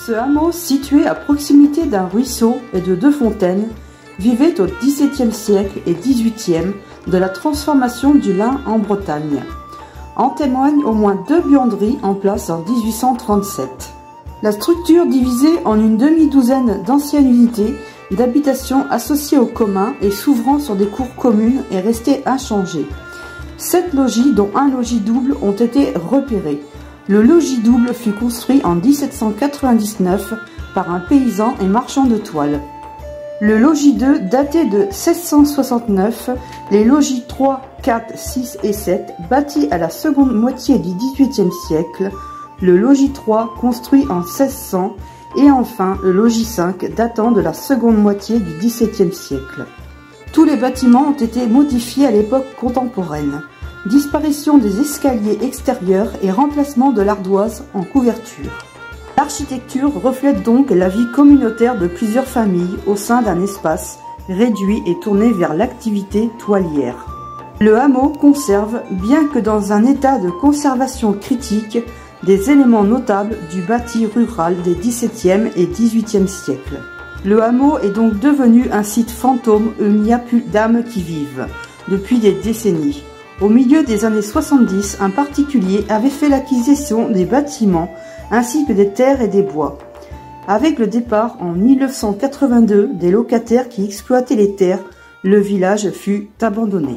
Ce hameau, situé à proximité d'un ruisseau et de deux fontaines, vivait au XVIIe siècle et XVIIIe de la transformation du lin en Bretagne. En témoignent au moins 2 buanderies en place en 1837. La structure, divisée en une demi-douzaine d'anciennes unités d'habitation associées au commun et s'ouvrant sur des cours communes, est restée inchangée. 7 logis, dont un logis double, ont été repérés. Le logis double fut construit en 1799 par un paysan et marchand de toile. Le logis 2 datait de 1669, les logis 3, 4, 6 et 7 bâtis à la seconde moitié du XVIIIe siècle, le logis 3 construit en 1600 et enfin le logis 5 datant de la seconde moitié du XVIIe siècle. Tous les bâtiments ont été modifiés à l'époque contemporaine. Disparition des escaliers extérieurs et remplacement de l'ardoise en couverture. L'architecture reflète donc la vie communautaire de plusieurs familles au sein d'un espace réduit et tourné vers l'activité toilière. Le hameau conserve, bien que dans un état de conservation critique, des éléments notables du bâti rural des XVIIe et XVIIIe siècles. Le hameau est donc devenu un site fantôme où il n'y a plus d'âmes qui vivent, depuis des décennies. Au milieu des années 70, un particulier avait fait l'acquisition des bâtiments ainsi que des terres et des bois. Avec le départ en 1982 des locataires qui exploitaient les terres, le village fut abandonné.